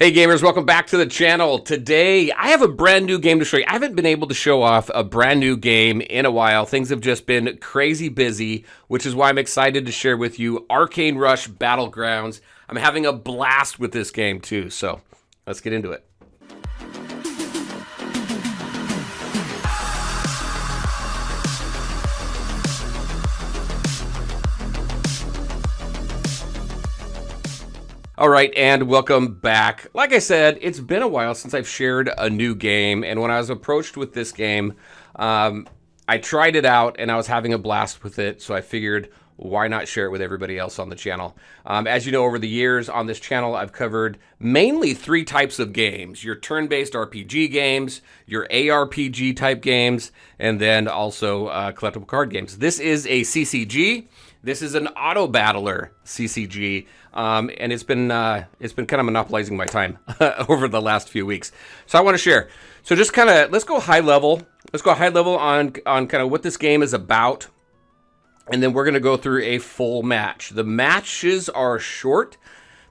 Hey gamers, welcome back to the channel. Today, I have a brand new game to show you. I haven't been able to show off a brand new game in a while. Things have just been crazy busy, which is why I'm excited to share with you Arcane Rush Battlegrounds. I'm having a blast with this game too, so let's get into it. All right, and welcome back. Like I said, it's been a while since I've shared a new game, and when I was approached with this game, I tried it out, and I was having a blast with it, so I figured, why not share it with everybody else on the channel? As you know, over the years on this channel, I've covered mainly three types of games. Your turn-based RPG games, your ARPG type games, and then also collectible card games. This is a CCG. This is an auto battler CCG, and it's been kind of monopolizing my time over the last few weeks. So I want to share. So just kind of let's go high level. Let's go high level on kind of what this game is about, and then we're going to go through a full match. The matches are short.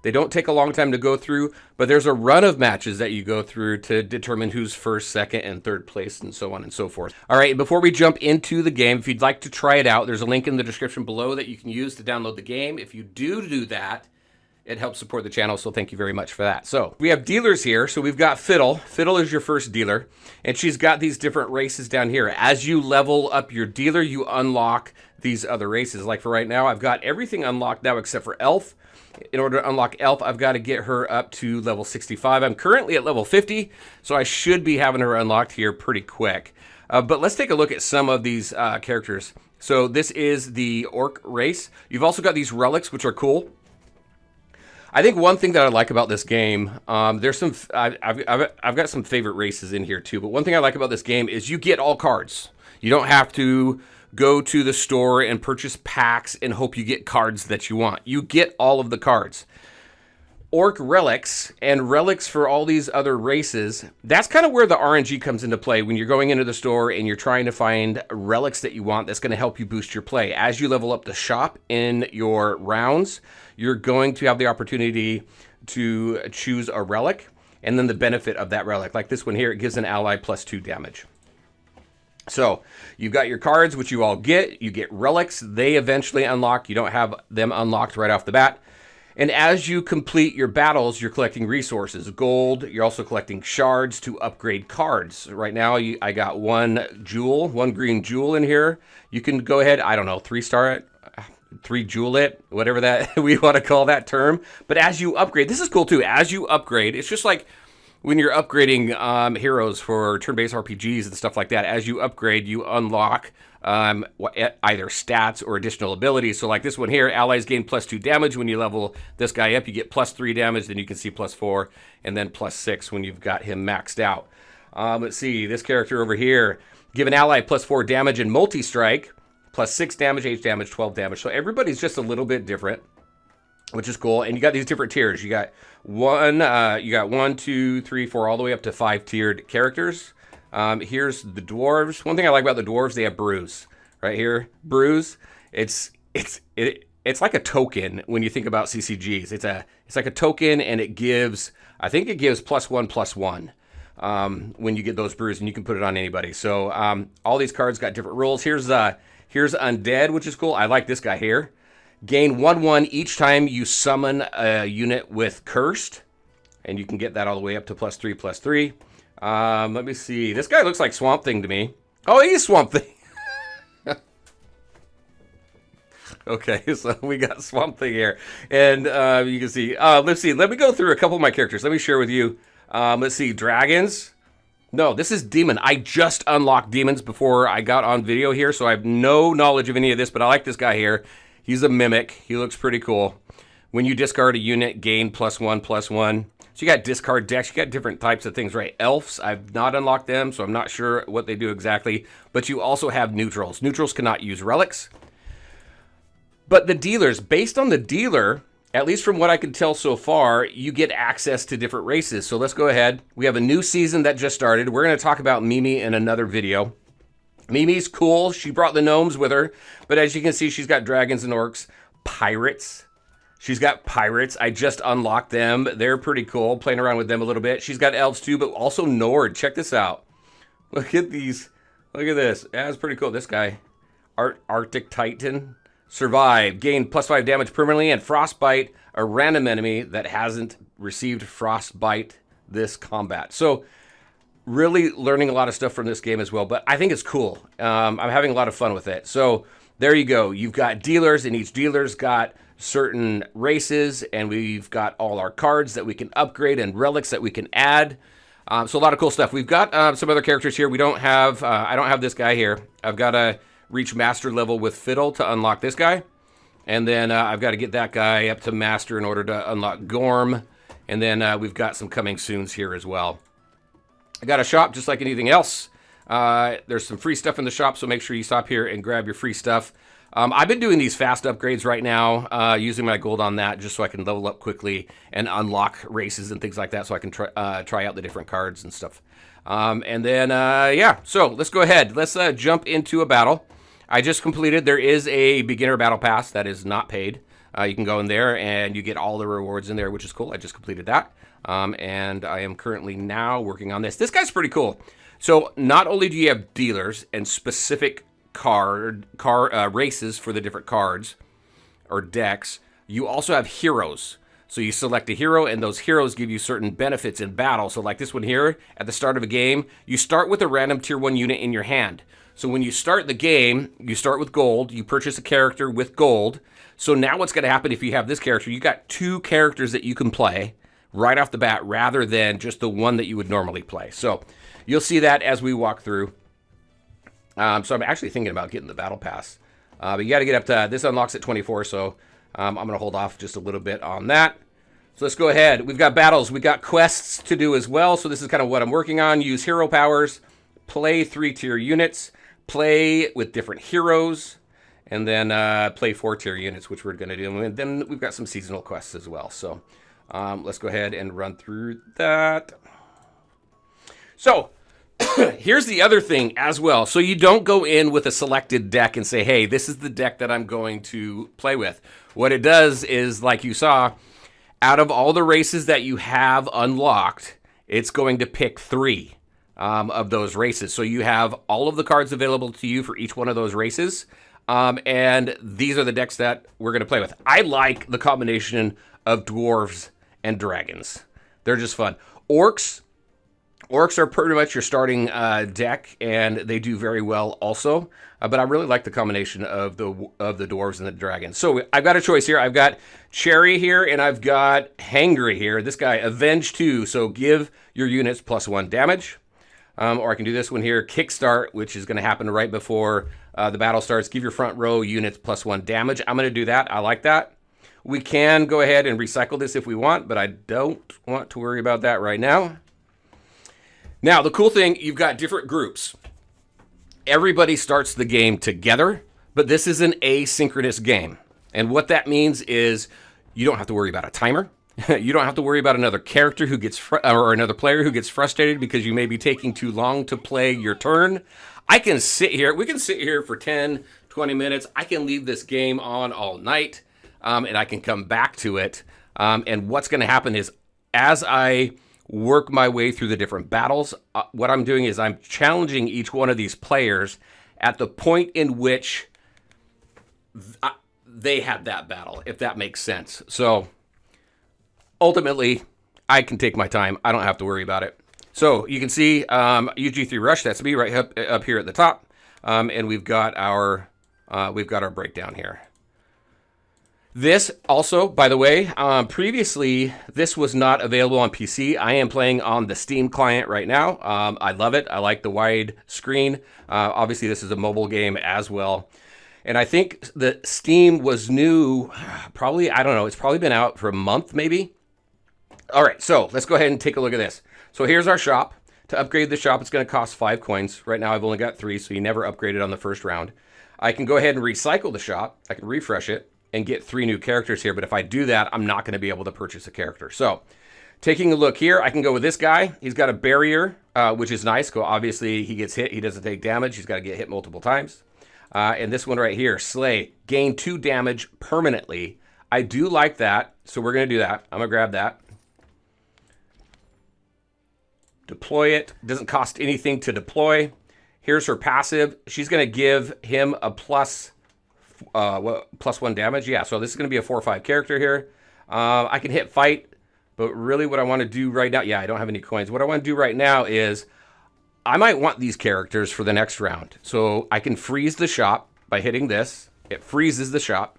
They don't take a long time to go through, but there's a run of matches that you go through to determine who's first, second, and third place, and so on and so forth. All right, before we jump into the game, if you'd like to try it out, there's a link in the description below that you can use to download the game. If you do that, it helps support the channel, so thank you very much for that. So we have dealers here. So we've got Fiddle. Fiddle is your first dealer, and she's got these different races down here. As you level up your dealer, you unlock these other races. Like for right now, I've got everything unlocked now except for Elf. In order to unlock Elf, I've got to get her up to level 65. I'm currently at level 50, so I should be having her unlocked here pretty quick. But let's take a look at some of these characters. So this is the Orc race. You've also got these relics, which are cool. I think one thing that I like about this game, there's some, I've got some favorite races in here too, but one thing I like about this game is you get all cards. You don't have to go to the store and purchase packs and hope you get cards that you want. You get all of the cards. Orc relics and relics for all these other races, that's kind of where the RNG comes into play when you're going into the store and you're trying to find relics that you want that's going to help you boost your play. As you level up the shop in your rounds, you're going to have the opportunity to choose a relic and then the benefit of that relic. Like this one here, it gives an ally +2 damage. So you've got your cards, which you all get. You get relics. They eventually unlock. You don't have them unlocked right off the bat. And as you complete your battles, you're collecting resources, gold. You're also collecting shards to upgrade cards. Right now, I got one jewel, one green jewel in here. You can go ahead, I don't know, 3-star it, 3-jewel it, whatever that we want to call that term. But as you upgrade, this is cool too. As you upgrade, it's just like when you're upgrading heroes for turn-based RPGs and stuff like that. As you upgrade, you unlock either stats or additional abilities. So like this one here, allies gain +2 damage. When you level this guy up, you get +3 damage. Then you can see +4 and then +6 when you've got him maxed out. Let's see, this character over here, give an ally +4 damage and multi-strike, +6 damage, 8 damage, 12 damage. So everybody's just a little bit different, which is cool. And you got these different tiers. You got one, 2, 3, 4, all the way up to 5 tiered characters. Here's the dwarves. One thing I like about the dwarves, they have brews right here. Brews. It's like a token when you think about CCGs. It's like a token, and it gives, I think it gives +1/+1 when you get those brews, and you can put it on anybody. So all these cards got different rules. Here's undead, which is cool. I like this guy here. Gain 1/1 each time you summon a unit with cursed, and you can get that all the way up to +3/+3. Let me see. This guy looks like Swamp Thing to me. Oh, he's Swamp Thing. Okay, so we got Swamp Thing here, and you can see. Let's see. Let me go through a couple of my characters. Let me share with you. Let's see. Dragons. No, this is Demon. I just unlocked Demons before I got on video here, so I have no knowledge of any of this, but I like this guy here. He's a mimic. He looks pretty cool. When you discard a unit, gain +1/+1. So you got discard decks. You got different types of things, right? Elves, I've not unlocked them, so I'm not sure what they do exactly. But you also have neutrals. Neutrals cannot use relics. But the dealers, based on the dealer, at least from what I can tell so far, you get access to different races. So let's go ahead. We have a new season that just started. We're going to talk about Mimi in another video. Mimi's cool. She brought the gnomes with her. But as you can see, she's got dragons and orcs, pirates. She's got pirates. I just unlocked them. They're pretty cool. Playing around with them a little bit. She's got elves too, but also Nord. Check this out. Look at these. Look at this. That's pretty cool. This guy, Arctic Titan. Survive. Gain +5 damage permanently and frostbite a random enemy that hasn't received frostbite this combat. So really learning a lot of stuff from this game as well, but I think it's cool. I'm having a lot of fun with it. So there you go. You've got dealers, and each dealer's got certain races, and we've got all our cards that we can upgrade and relics that we can add. So a lot of cool stuff. We've got some other characters here. We don't have, I don't have this guy here. I've got to reach master level with Fiddle to unlock this guy. And then I've got to get that guy up to master in order to unlock Gorm. And then we've got some coming soons here as well. I got a shop just like anything else. There's some free stuff in the shop, so make sure you stop here and grab your free stuff. I've been doing these fast upgrades right now, using my gold on that just so I can level up quickly and unlock races and things like that, so I can try out the different cards and stuff. And then, yeah, so let's go ahead. Let's jump into a battle. I just completed, there is a beginner battle pass that is not paid. You can go in there and you get all the rewards in there, which is cool. I just completed that. And I am currently now working on this. This guy's pretty cool. So not only do you have dealers and specific races for the different cards or decks, you also have heroes. So you select a hero, and those heroes give you certain benefits in battle. So like this one here, at the start of a game, you start with a random tier 1 unit in your hand. So when you start the game, you start with gold, you purchase a character with gold. So now what's going to happen if you have this character, you got 2 characters that you can play right off the bat rather than just the one that you would normally play. So you'll see that as we walk through. So I'm actually thinking about getting the battle pass. But you got to get up to, this unlocks at 24, so I'm going to hold off just a little bit on that. So let's go ahead. We've got battles. We've got quests to do as well. So this is kind of what I'm working on. Use hero powers, play 3-tier units, play with different heroes, and then play 4-tier units, which we're going to do. And then we've got some seasonal quests as well. So let's go ahead and run through that. So here's the other thing as well. So you don't go in with a selected deck and say, hey, this is the deck that I'm going to play with. What it does is, like you saw, out of all the races that you have unlocked, it's going to pick 3 of those races. So you have all of the cards available to you for each one of those races. And these are the decks that we're going to play with. I like the combination of dwarves and dragons. They're just fun. Orcs are pretty much your starting deck, and they do very well also. But I really like the combination of the dwarves and the dragons. So I've got a choice here. I've got Cherry here, and I've got Hangry here. This guy, Avenge 2, so give your units +1 damage. Or I can do this one here, Kickstart, which is going to happen right before the battle starts. Give your front row units +1 damage. I'm going to do that. I like that. We can go ahead and recycle this if we want, but I don't want to worry about that right now. Now, the cool thing, you've got different groups. Everybody starts the game together, but this is an asynchronous game. And what that means is you don't have to worry about a timer. You don't have to worry about another character who gets or another player who gets frustrated because you may be taking too long to play your turn. I can sit here. We can sit here for 10, 20 minutes. I can leave this game on all night, and I can come back to it. And what's going to happen is as I work my way through the different battles, what I'm doing is I'm challenging each one of these players at the point in which they had that battle, if that makes sense. So ultimately, I can take my time. I don't have to worry about it. So you can see UG3 Rush, that's me right up here at the top. And we've got our breakdown here. This also, by the way, previously, this was not available on PC. I am playing on the Steam client right now. I love it. I like the wide screen. Obviously, this is a mobile game as well. And I think the Steam was new, probably, I don't know, it's probably been out for a month maybe. All right, so let's go ahead and take a look at this. So here's our shop. To upgrade the shop, it's going to cost 5 coins. Right now, I've only got 3, so you never upgrade it on the first round. I can go ahead and recycle the shop. I can refresh it and get 3 new characters here. But if I do that, I'm not going to be able to purchase a character. So taking a look here, I can go with this guy. He's got a barrier, which is nice. Obviously, he gets hit. He doesn't take damage. He's got to get hit multiple times. And this one right here, Slay, gain 2 damage permanently I do like that, so we're going to do that. I'm going to grab that. Deploy it. Doesn't cost anything to deploy. Here's her passive. She's going to give him a +1 damage. Yeah, so this is going to be a 4/5 character here. I can hit fight, but really what I want to do right now, yeah, I don't have any coins. What I want to do right now is I might want these characters for the next round. So I can freeze the shop by hitting this. It freezes the shop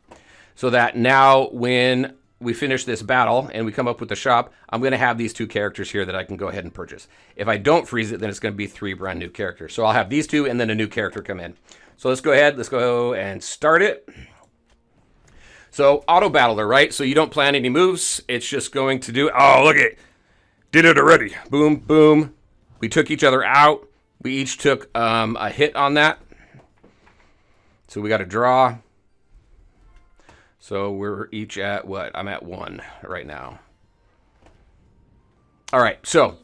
so that now when we finish this battle and we come up with the shop, I'm going to have these 2 characters here that I can go ahead and purchase. If I don't freeze it, then it's going to be 3 brand new characters. So I'll have these 2 and then a new character come in. So let's go ahead. Let's go and start it. So auto battler, right? So you don't plan any moves. It's just going to do, oh, look it. Did it already. Boom, boom. We took each other out. We each took a hit on that. So we got to draw. So we're each at what? I'm at 1 right now. All right. So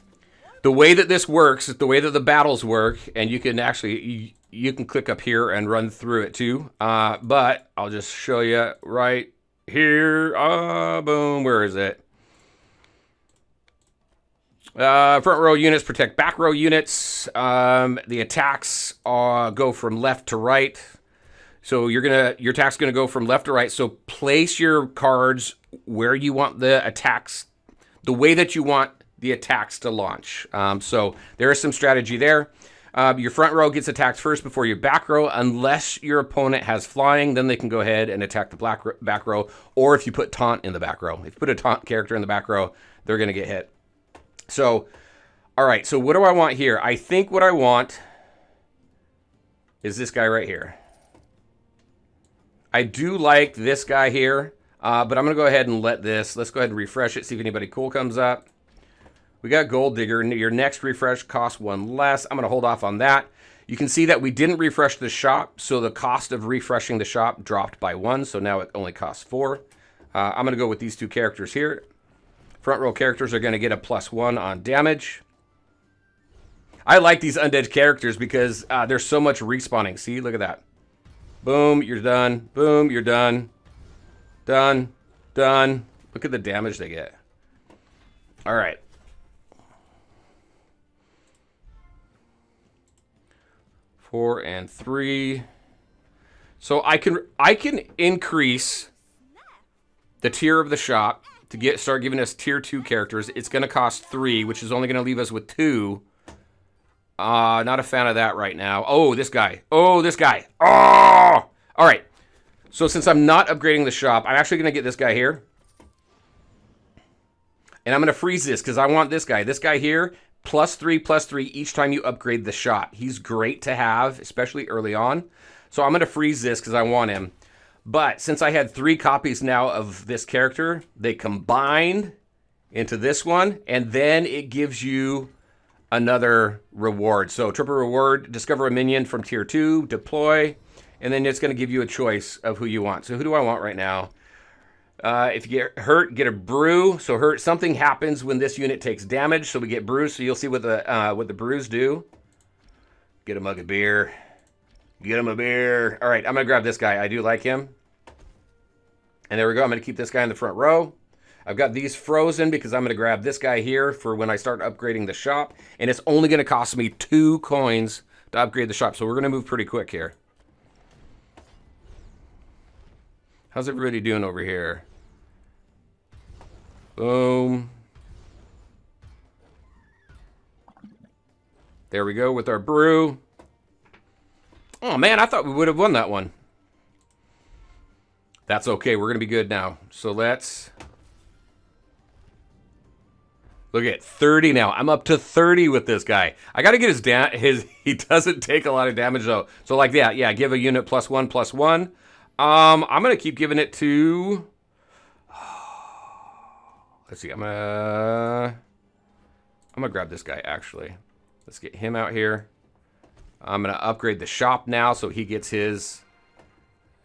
the way that this works is the way that the battles work. And you can actually, you can click up here and run through it too. But I'll just show you right here. Boom. Where is it? Front row units protect back row units. The attacks go from left to right. So your attack's gonna go from left to right. So place your cards where you want the attacks, the way that you want the attacks to launch. So there is some strategy there. Your front row gets attacked first before your back row, unless your opponent has flying. Then they can go ahead and attack the back row. Or if you put taunt in the back row, if you put a taunt character in the back row, they're gonna get hit. So, all right, so what do I want here? I think what I want is this guy right here. I do like this guy here, but I'm going to go ahead and let's go ahead and refresh it, see if anybody cool comes up. We got Gold Digger. Your next refresh costs 1 less. I'm going to hold off on that. You can see that we didn't refresh the shop, so the cost of refreshing the shop dropped by 1, so now it only costs 4. I'm going to go with these 2 characters here. Front row characters are going to get a +1 on damage. I like these undead characters because there's so much respawning. See, look at that. Boom, you're done. Boom, you're done. Done. Done. Look at the damage they get. All right. Four and 3. So I can increase the tier of the shop to start giving us tier 2 characters. It's going to cost 3, which is only going to leave us with 2. Not a fan of that right now. Oh, this guy. Oh, this guy. Oh! All right. So since I'm not upgrading the shop, I'm actually going to get this guy here. And I'm going to freeze this because I want this guy. This guy here, +3/+3 each time you upgrade the shop. He's great to have, especially early on. So I'm going to freeze this because I want him. But since I had 3 copies now of this character, they combined into this one, and then it gives you another reward. So triple reward, discover a minion from tier 2, deploy, and then it's going to give you a choice of who you want. So who do I want right now? If you get hurt, get a brew. So hurt, something happens when this unit takes damage, so we get brews. So you'll see what the brews do. Get a mug of beer. Get him a beer. All right, I'm going to grab this guy. I do like him. And there we go. I'm going to keep this guy in the front row. I've got these frozen because I'm going to grab this guy here for when I start upgrading the shop. And it's only going to cost me 2 coins to upgrade the shop. So we're going to move pretty quick here. How's everybody doing over here? Boom. There we go with our brew. Oh, man, I thought we would have won that one. That's okay. We're going to be good now. So let's... Look at 30 now. I'm up to 30 with this guy. I got to get his... He doesn't take a lot of damage, though. So like that, yeah, give a unit +1/+1. I'm going to keep giving it to... Let's see. I'm going to grab this guy, actually. Let's get him out here. I'm going to upgrade the shop now so he gets his.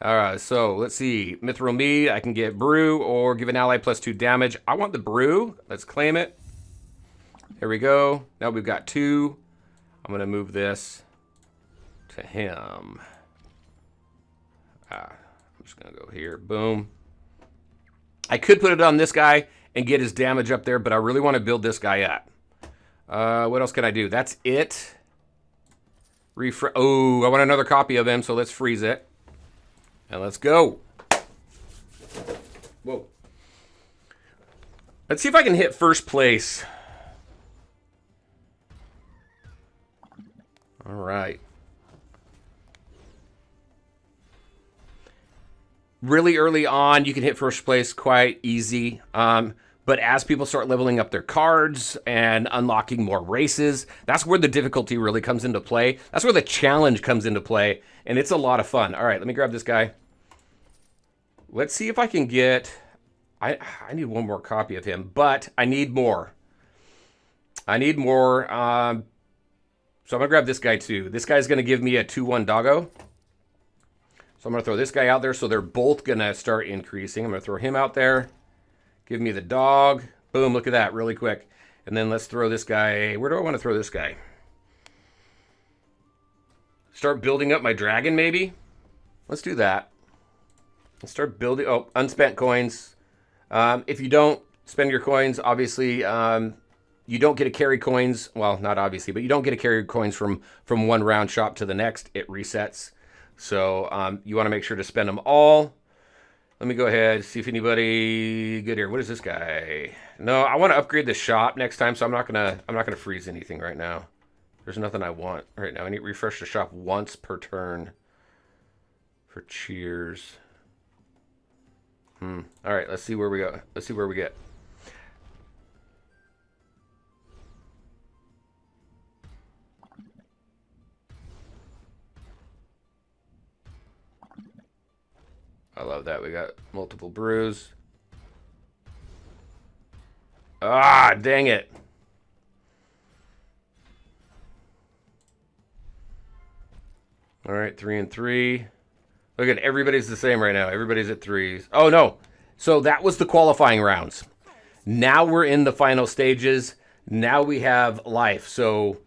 All right, so let's see. Mithril Mead, I can get Brew or give an ally +2 damage. I want the Brew. Let's claim it. There we go. Now we've got 2. I'm going to move this to him. I'm just going to go here. Boom. I could put it on this guy and get his damage up there, but I really want to build this guy up. What else can I do? That's it. Oh, I want another copy of him, so let's freeze it. And let's go. Whoa. Let's see if I can hit first place. All right. Really early on, you can hit first place quite easy. But as people start leveling up their cards and unlocking more races, that's where the difficulty really comes into play. That's where the challenge comes into play, and it's a lot of fun. All right, let me grab this guy. Let's see if I can get... I need one more copy of him, but I need more. I need more. So I'm going to grab this guy too. This guy's going to give me a 2-1 doggo. So I'm going to throw this guy out there, so they're both going to start increasing. I'm going to throw him out there. Give me the dog. Boom, look at that, really quick. And then let's throw this guy. Where do I want to throw this guy? Start building up my dragon, maybe? Let's do that. Let's start building... Oh, unspent coins. If you don't spend your coins, obviously, you don't get to carry coins. Well, not obviously, but you don't get to carry coins from one round shop to the next. It resets. So you want to make sure to spend them all. Let me go ahead, see if anybody good here. What is this guy? No, I want to upgrade the shop next time, so I'm not gonna freeze anything right now. There's nothing I want right now. I need to refresh the shop once per turn for cheers. All right, let's see where we go. Let's see where we get. I love that. We got multiple brews. Ah, dang it. All right, 3 and 3. Look at everybody's the same right now. Everybody's at 3s. Oh, no. So that was the qualifying rounds. Now we're in the final stages. Now we have life. So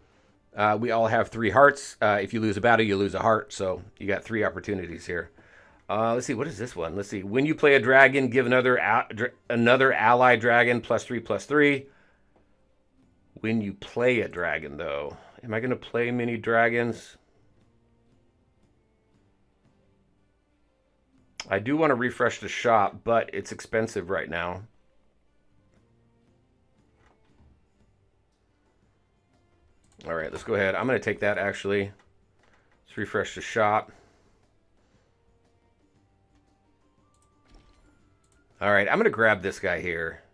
we all have 3 hearts. If you lose a battle, you lose a heart. So you got 3 opportunities here. Let's see, what is this one? Let's see. When you play a dragon, give another ally dragon +3/+3. When you play a dragon, though. Am I going to play many dragons? I do want to refresh the shop, but it's expensive right now. All right, let's go ahead. I'm going to take that, actually. Let's refresh the shop. All right, I'm going to grab this guy here.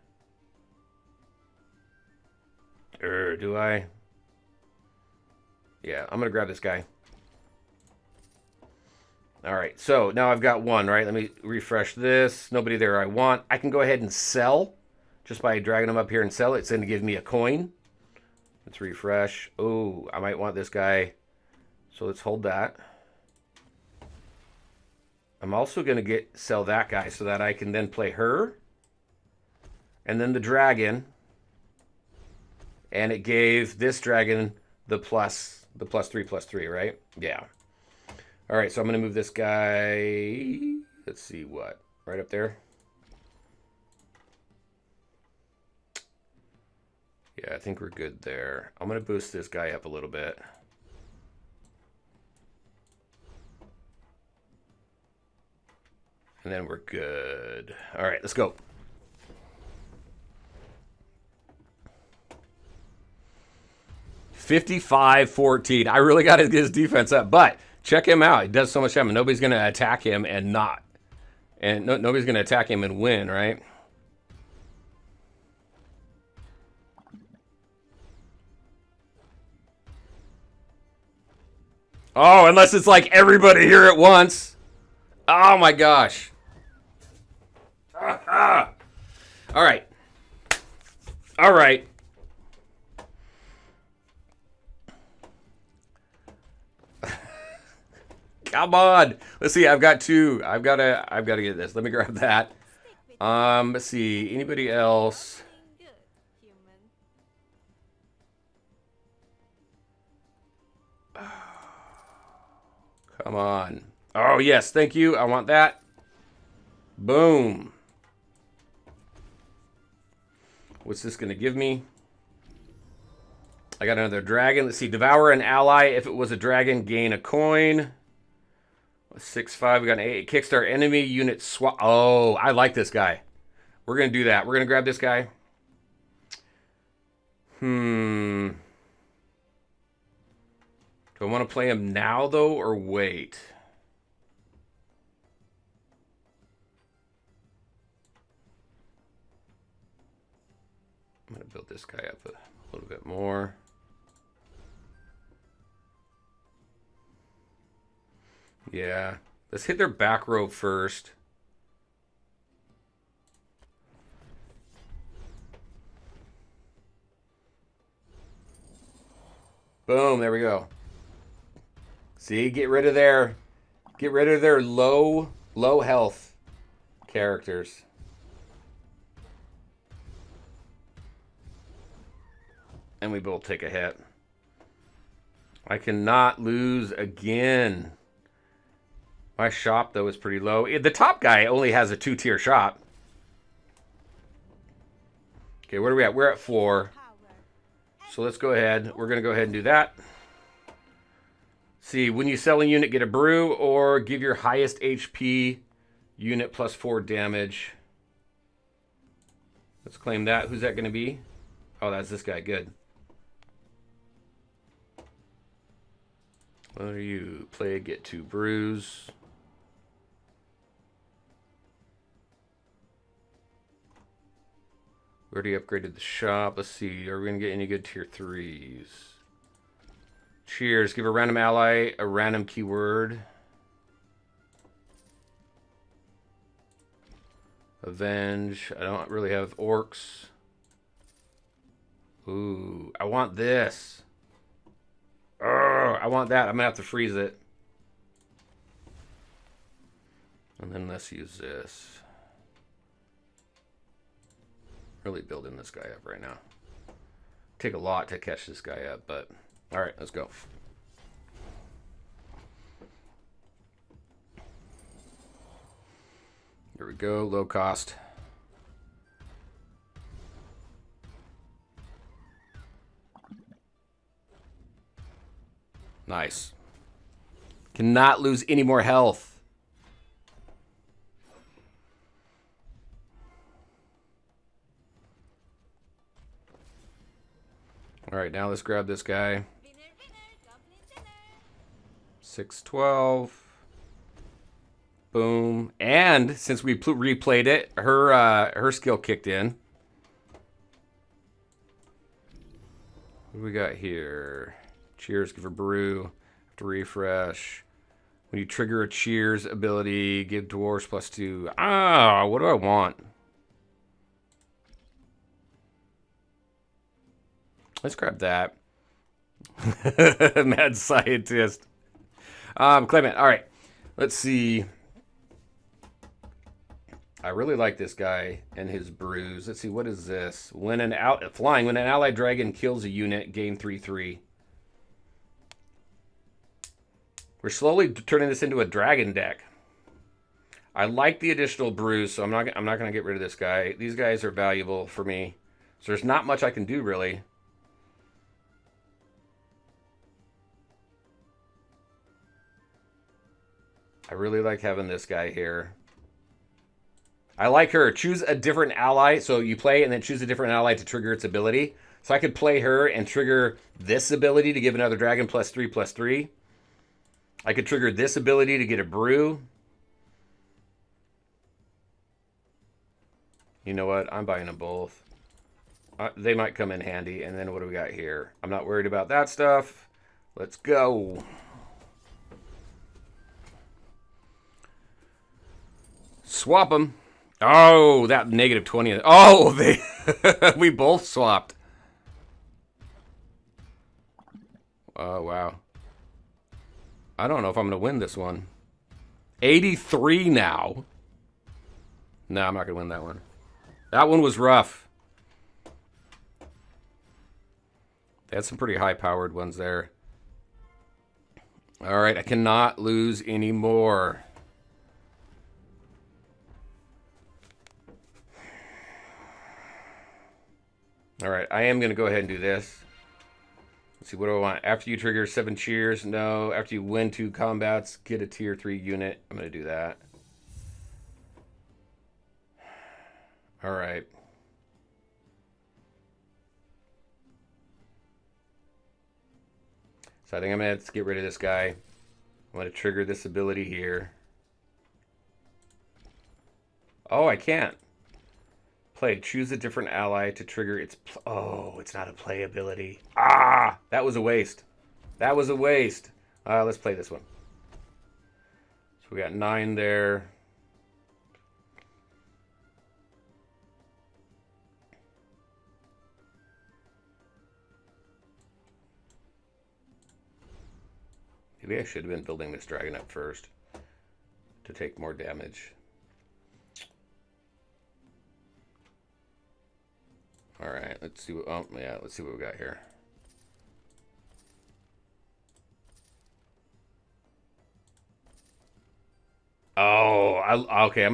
Do I? Yeah, I'm going to grab this guy. All right, so now I've got 1, right? Let me refresh this. Nobody there I want. I can go ahead and sell just by dragging them up here and sell. It's going to give me a coin. Let's refresh. Oh, I might want this guy. So let's hold that. I'm also going to sell that guy so that I can then play her. And then the dragon. And it gave this dragon the +3/+3, right? Yeah. All right, so I'm going to move this guy. Let's see what. Right up there. Yeah, I think we're good there. I'm going to boost this guy up a little bit. And then we're good. All right, let's go. $55-14. I really got to get his defense up, but check him out. He does so much damage. Nobody's going to attack him and not. And nobody's going to attack him and win, right? Oh, unless it's like everybody here at once. Oh my gosh. All right. All right. Come on. Let's see. I've got 2. I've got to get this. Let me grab that. Let's see. Anybody else? Come on. Oh, yes. Thank you. I want that. Boom. What's this going to give me? I got another dragon. Let's see. Devour an ally. If it was a dragon, gain a coin. 6/5. We got an 8. Kickstart enemy unit swap. Oh, I like this guy. We're going to do that. We're going to grab this guy. Do I want to play him now, though, or wait? I'm going to build this guy up a little bit more. Yeah. Let's hit their back row first. Boom, there we go. See, get rid of their low health characters. And we both take a hit. I cannot lose again. My shop, though, is pretty low. The top guy only has a 2-tier shop. Okay, where are we at? We're at 4. So let's go ahead. We're going to go ahead and do that. See, when you sell a unit, get a brew or give your highest HP unit plus 4 damage. Let's claim that. Who's that going to be? Oh, that's this guy. Good. What are you? Play, get 2 brews. We already upgraded the shop. Let's see. Are we going to get any good tier 3s? Cheers. Give a random ally a random keyword. Avenge. I don't really have orcs. Ooh, I want this. Urgh, I want that. I'm going to have to freeze it. And then let's use this. Really building this guy up right now. Take a lot to catch this guy up, but all right, let's go. Here we go, low cost. Nice. Cannot lose any more health. All right, now let's grab this guy. 6/12. Boom. And since we replayed it, her skill kicked in. What do we got here? Cheers, give her brew. Have to refresh. When you trigger a cheers ability, give dwarves +2. Ah, what do I want? Let's grab that. Mad scientist. Clement. All right. Let's see. I really like this guy and his brews. Let's see. What is this? When an allied dragon kills a unit, gain 3/3. We're slowly turning this into a dragon deck. I like the additional brews, so I'm not going to get rid of this guy. These guys are valuable for me. So there's not much I can do really. I really like having this guy here. I like her. Choose a different ally. So you play and then choose a different ally to trigger its ability. So I could play her and trigger this ability to give another dragon +3/+3. I could trigger this ability to get a brew. You know what? I'm buying them both. They might come in handy. And then what do we got here? I'm not worried about that stuff. Let's go. Swap them. Oh, that -20. Oh, they we both swapped. Oh, wow. I don't know if I'm going to win this one. 83 now. No, I'm not going to win that one. That one was rough. They had some pretty high-powered ones there. All right, I cannot lose anymore. All right, I am going to go ahead and do this. Let's see, what do I want? After you trigger 7 cheers, no. After you win 2 combats, get a tier 3 unit. I'm going to do that. All right. So I think I'm going to have to get rid of this guy. I'm going to trigger this ability here. Oh, I can't. Play. Choose a different ally to trigger its... Oh, it's not a play ability. Ah! That was a waste. That was a waste. Let's play this one. So we got 9 there. Maybe I should have been building this dragon up first to take more damage. All right, let's see what. Oh, yeah, let's see what we got here. Oh, okay.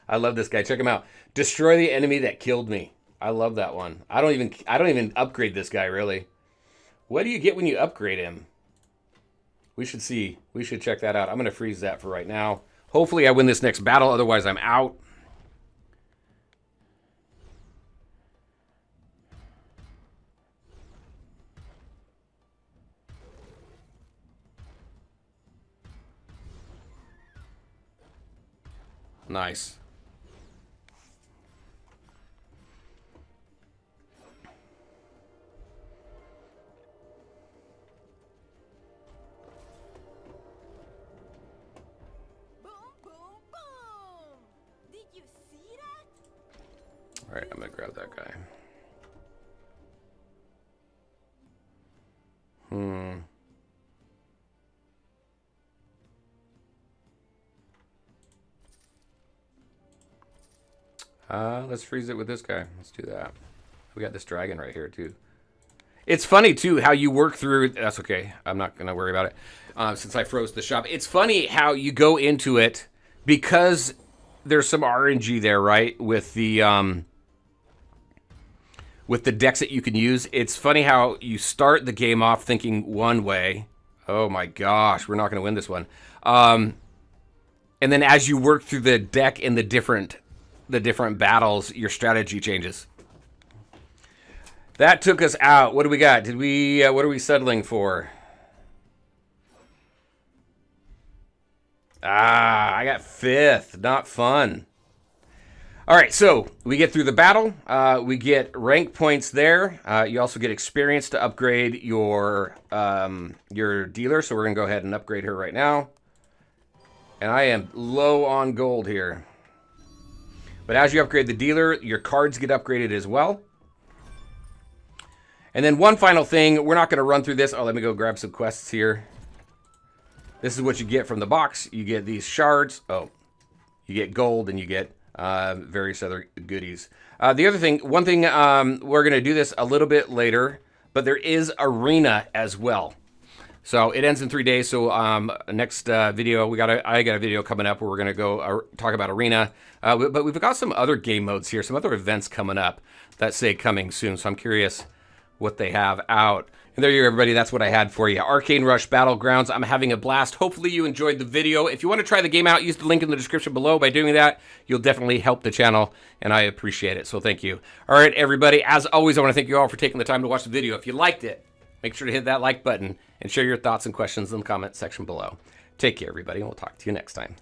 I love this guy. Check him out. Destroy the enemy that killed me. I love that one. I don't even upgrade this guy really. What do you get when you upgrade him? We should see. We should check that out. I'm gonna freeze that for right now. Hopefully, I win this next battle. Otherwise, I'm out. Nice. Boom, boom, boom! Did you see that? All right, I'm gonna grab that guy. Let's freeze it with this guy. Let's do that. We got this dragon right here, too. It's funny, too, how you work through... That's okay. I'm not going to worry about it since I froze the shop. It's funny how you go into it because there's some RNG there, right? With the decks that you can use. It's funny how you start the game off thinking one way. Oh, my gosh. We're not going to win this one. And then as you work through the deck and the different battles, your strategy changes. That took us out. What do we got? Did we? What are we settling for? I got 5th. Not fun. All right, so we get through the battle. We get rank points there. You also get experience to upgrade your dealer. So we're gonna go ahead and upgrade her right now. And I am low on gold here. But as you upgrade the dealer, your cards get upgraded as well. And then one final thing, we're not going to run through this. Oh, let me go grab some quests here. This is what you get from the box. You get these shards. Oh, you get gold and you get various other goodies. The other thing, one thing, we're going to do this a little bit later, but there is arena as well. So it ends in 3 days. So next video, I got a video coming up where we're gonna go talk about arena. But we've got some other game modes here, some other events coming up that say coming soon. So I'm curious what they have out. And there you go, everybody. That's what I had for you. Arcane Rush Battlegrounds. I'm having a blast. Hopefully you enjoyed the video. If you want to try the game out, use the link in the description below. By doing that, you'll definitely help the channel, and I appreciate it. So thank you. All right, everybody. As always, I want to thank you all for taking the time to watch the video. If you liked it, make sure to hit that like button and share your thoughts and questions in the comment section below. Take care, everybody, and we'll talk to you next time.